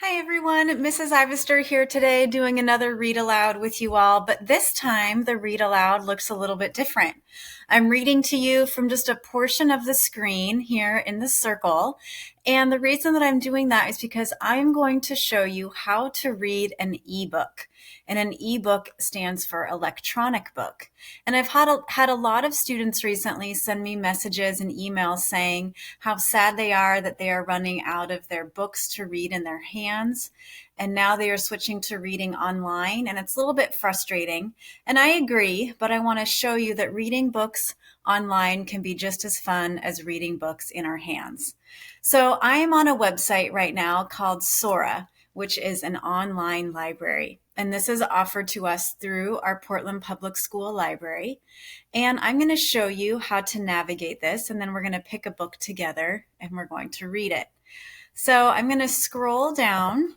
Hi everyone, Mrs. Ivester here today doing another read aloud with you all, but this time the read aloud looks a little bit different. I'm reading to you from just a portion of the screen here in the circle, and the reason that I'm doing that is because I'm going to show you how to read an ebook. And an ebook stands for electronic book. And I've had a lot of students recently send me messages and emails saying how sad they are that they are running out of their books to read in their hands. And now they are switching to reading online, and it's a little bit frustrating. And I agree, but I want to show you that reading books online can be just as fun as reading books in our hands. So I am on a website right now called Sora, which is an online library. And this is offered to us through our Portland Public School Library. And I'm going to show you how to navigate this, and then we're going to pick a book together and we're going to read it. So I'm going to scroll down.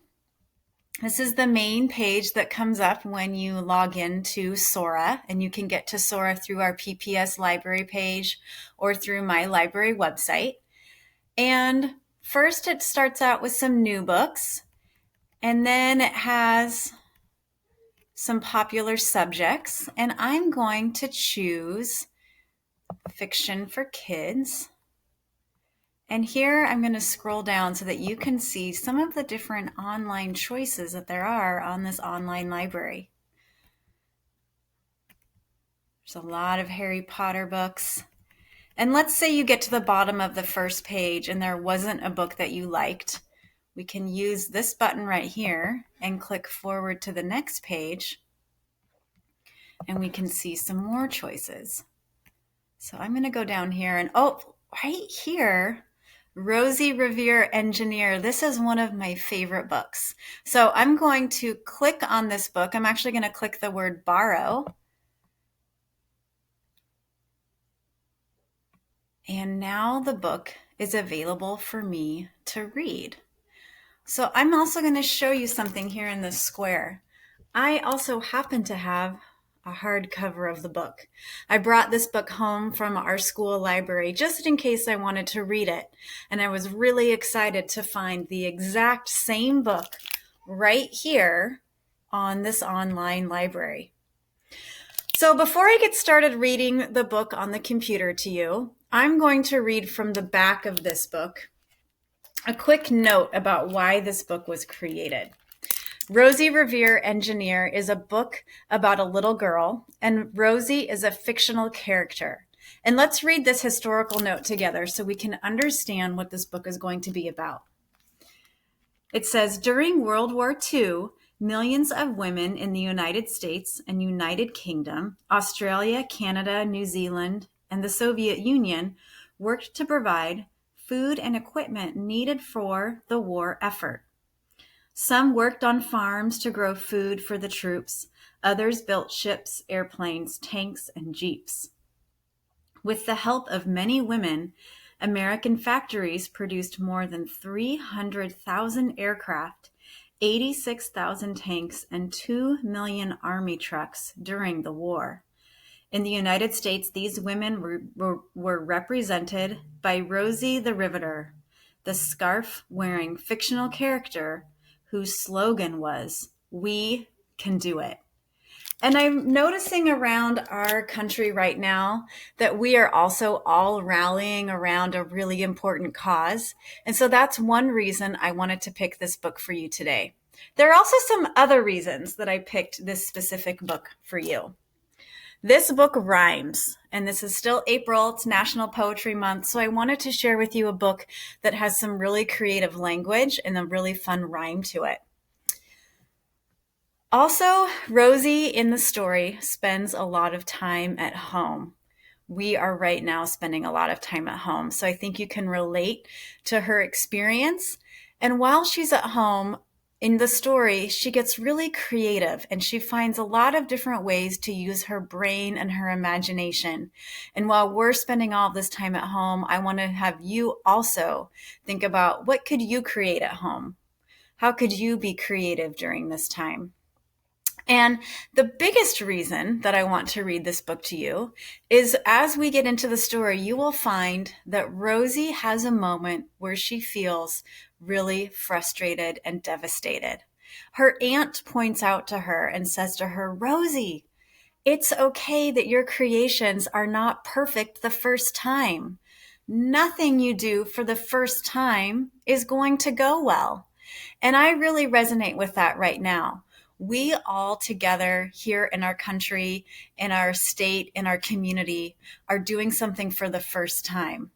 This is the main page that comes up when you log into Sora, and you can get to Sora through our PPS library page or through my library website. And first it starts out with some new books, and then it has some popular subjects, and I'm going to choose fiction for kids. And here I'm going to scroll down so that you can see some of the different online choices that there are on this online library. There's a lot of Harry Potter books. And let's say you get to the bottom of the first page and there wasn't a book that you liked. We can use this button right here and click forward to the next page, and we can see some more choices. So I'm going to go down here, and right here, Rosie, Revere, Engineer. This is one of my favorite books. So I'm going to click on this book. I'm actually going to click the word borrow. And now the book is available for me to read. So I'm also going to show you something here in this square. I also happen to have a hardcover of the book. I brought this book home from our school library just in case I wanted to read it. And I was really excited to find the exact same book right here on this online library. So before I get started reading the book on the computer to you, I'm going to read from the back of this book a quick note about why this book was created. Rosie, Revere, Engineer is a book about a little girl, and Rosie is a fictional character. And let's read this historical note together so we can understand what this book is going to be about. It says, during World War II, millions of women in the United States and United Kingdom, Australia, Canada, New Zealand, and the Soviet Union worked to provide food and equipment needed for the war effort. Some worked on farms to grow food for the troops. Others built ships, airplanes, tanks, and jeeps. With the help of many women, American factories produced more than 300,000 aircraft, 86,000 tanks, and 2 million army trucks during the war. In the United States, these women were represented by Rosie the Riveter, the scarf-wearing fictional character whose slogan was, "We can do it." And I'm noticing around our country right now that we are also all rallying around a really important cause. And so that's one reason I wanted to pick this book for you today. There are also some other reasons that I picked this specific book for you. This book rhymes, and this is still April. It's National Poetry Month, so I wanted to share with you a book that has some really creative language and a really fun rhyme to it. Also, Rosie in the story spends a lot of time at home. We are right now spending a lot of time at home, so I think you can relate to her experience. And while she's at home, in the story, she gets really creative and she finds a lot of different ways to use her brain and her imagination. And while we're spending all of this time at home, I want to have you also think about, what could you create at home? How could you be creative during this time? And the biggest reason that I want to read this book to you is, as we get into the story, you will find that Rosie has a moment where she feels really frustrated and devastated. Her aunt points out to her and says to her, Rosie, it's okay that your creations are not perfect the first time. Nothing you do for the first time is going to go well. And I really resonate with that right now. We all together here in our country, in our state, in our community are doing something for the first time.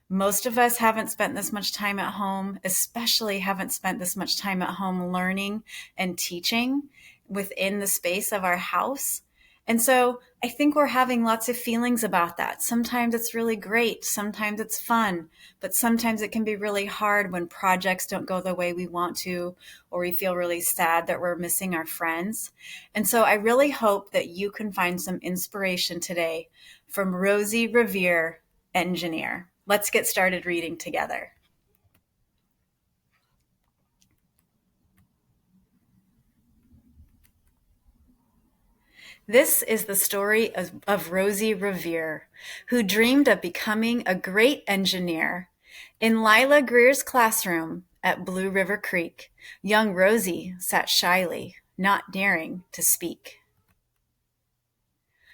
Most of us haven't spent this much time at home, especially haven't spent this much time at home learning and teaching within the space of our house. And so I think we're having lots of feelings about that. Sometimes it's really great. Sometimes it's fun, but sometimes it can be really hard when projects don't go the way we want to, or we feel really sad that we're missing our friends. And so I really hope that you can find some inspiration today from Rosie Revere, engineer. Let's get started reading together. This is the story of Rosie Revere, who dreamed of becoming a great engineer. In Lila Greer's classroom at Blue River Creek, young Rosie sat shyly, not daring to speak.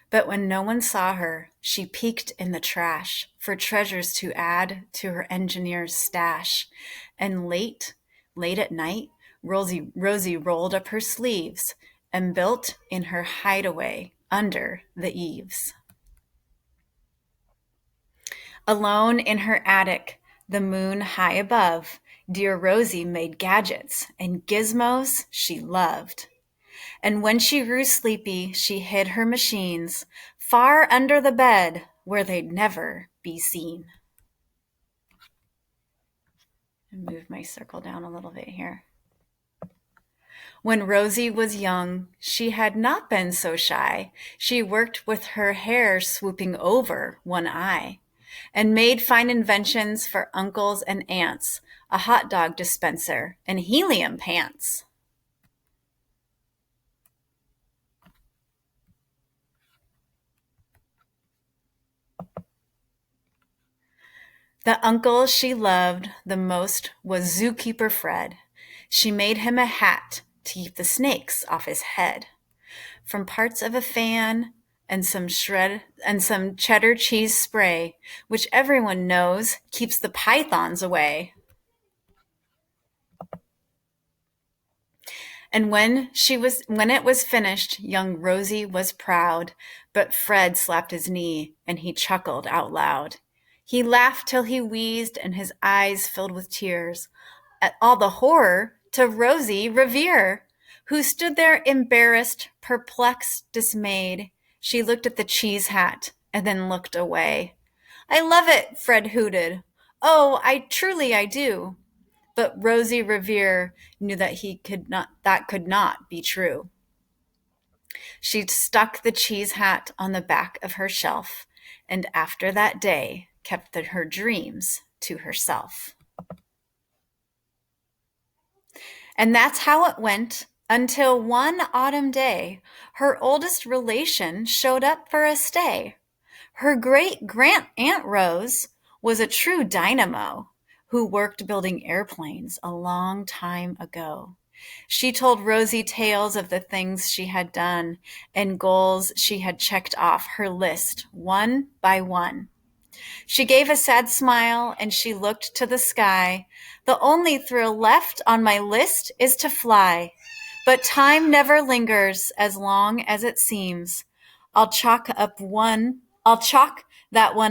But when no one saw her, she peeked in the trash for treasures to add to her engineer's stash. And late at night, Rosie rolled up her sleeves and built in her hideaway under the eaves. Alone in her attic, the moon high above, dear Rosie made gadgets and gizmos she loved. And when she grew sleepy, she hid her machines far under the bed where they'd never be seen. Move my circle down a little bit here. When Rosie was young, she had not been so shy. She worked with her hair swooping over one eye and made fine inventions for uncles and aunts, a hot dog dispenser and helium pants. The uncle she loved the most was Zookeeper Fred. She made him a hat to keep the snakes off his head. From parts of a fan and some cheddar cheese spray, which everyone knows keeps the pythons away. And when it was finished, young Rosie was proud, but Fred slapped his knee and he chuckled out loud. He laughed till he wheezed and his eyes filled with tears at all the horror to Rosie Revere, who stood there embarrassed, perplexed, dismayed. She looked at the cheese hat and then looked away. I love it, Fred hooted. Oh, I do. But Rosie Revere knew that could not be true. She stuck the cheese hat on the back of her shelf, and after that day kept her dreams to herself. And that's how it went until one autumn day, her oldest relation showed up for a stay. Her great-grand-aunt Rose was a true dynamo who worked building airplanes a long time ago. She told Rosie tales of the things she had done and goals she had checked off her list one by one. She gave a sad smile and she looked to the sky. The only thrill left on my list is to fly. But time never lingers as long as it seems. I'll chalk that one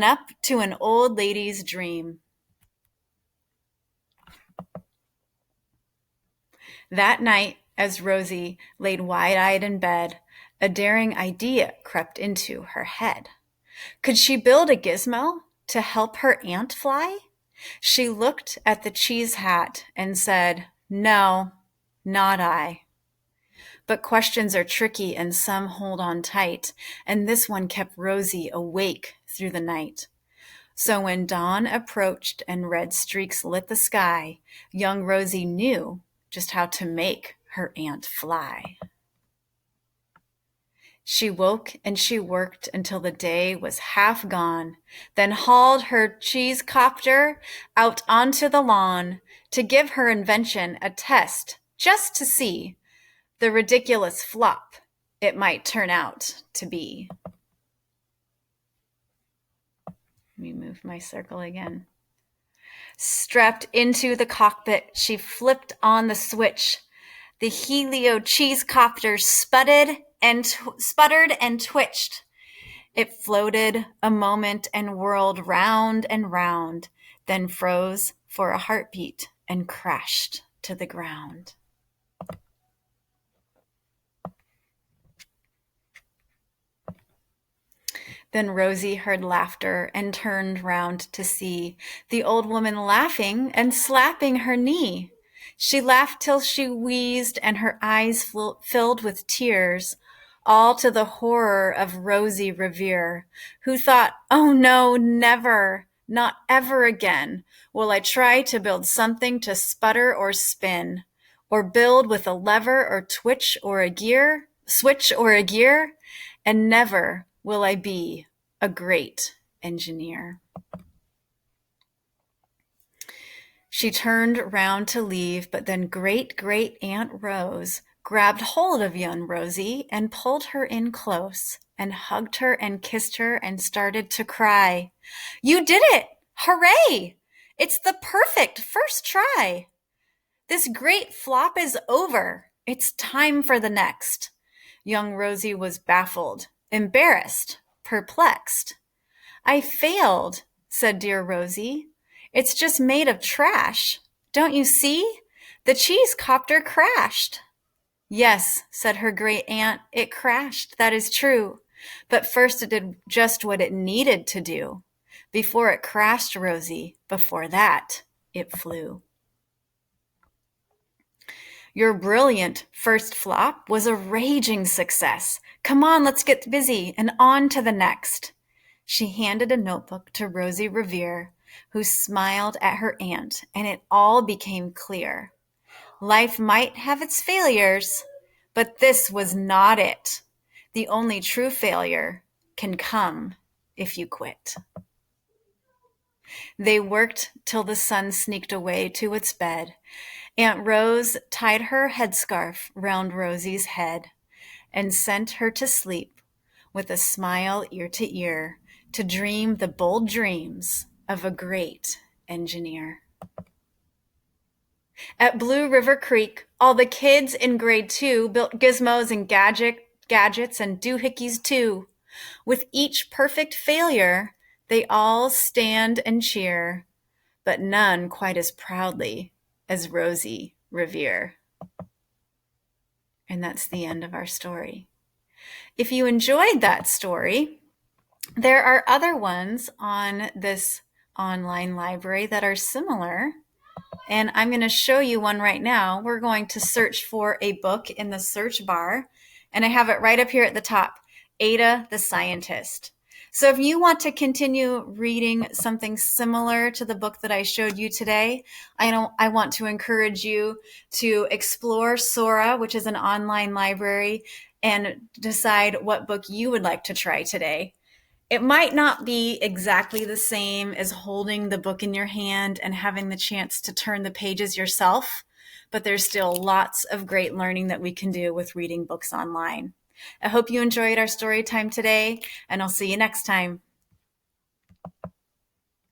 up to an old lady's dream. That night, as Rosie laid wide-eyed in bed, a daring idea crept into her head. Could she build a gizmo to help her aunt fly? She looked at the cheese hat and said, No, not I. But questions are tricky and some hold on tight, and this one kept Rosie awake through the night. So when dawn approached and red streaks lit the sky, young Rosie knew just how to make her aunt fly. She woke and she worked until the day was half gone, then hauled her cheese copter out onto the lawn, to give her invention a test just to see the ridiculous flop it might turn out to be. Let me move my circle again. Strapped into the cockpit, she flipped on the switch. The helio cheese copter sputtered and twitched. It floated a moment and whirled round and round, then froze for a heartbeat and crashed to the ground. Then Rosie heard laughter and turned round to see the old woman laughing and slapping her knee. She laughed till she wheezed and her eyes filled with tears, all to the horror of Rosie Revere, who thought, "Oh no, never, not ever again will I try to build something to sputter or spin, or build with a lever or switch or a gear, and never will I be a great engineer." She turned round to leave, but then Great-Great-Aunt Rose grabbed hold of young Rosie and pulled her in close and hugged her and kissed her and started to cry. "You did it! Hooray! It's the perfect first try. This great flop is over. It's time for the next." Young Rosie was baffled, embarrassed, perplexed. "I failed," said dear Rosie. "It's just made of trash. Don't you see? The cheese copter crashed." "Yes," said her great aunt, "it crashed, that is true. But first it did just what it needed to do. Before it crashed, Rosie, before that, it flew." "Your brilliant first flop was a raging success. Come on, let's get busy and on to the next." She handed a notebook to Rosie Revere, who smiled at her aunt, and it all became clear. Life might have its failures, but this was not it. The only true failure can come if you quit. They worked till the sun sneaked away to its bed. Aunt Rose tied her headscarf round Rosie's head and sent her to sleep with a smile ear to ear to dream the bold dreams of a great engineer. At Blue River Creek, all the kids in grade 2 built gizmos and gadgets and doohickeys too. With each perfect failure, they all stand and cheer, but none quite as proudly as Rosie Revere. And that's the end of our story. If you enjoyed that story, there are other ones on this online library that are similar, and I'm going to show you one right now. We're going to search for a book in the search bar, and I have it right up here at the top, Ada the Scientist. So if you want to continue reading something similar to the book that I showed you today, I want to encourage you to explore Sora, which is an online library, and decide what book you would like to try today. It might not be exactly the same as holding the book in your hand and having the chance to turn the pages yourself, but there's still lots of great learning that we can do with reading books online. I hope you enjoyed our story time today, and I'll see you next time.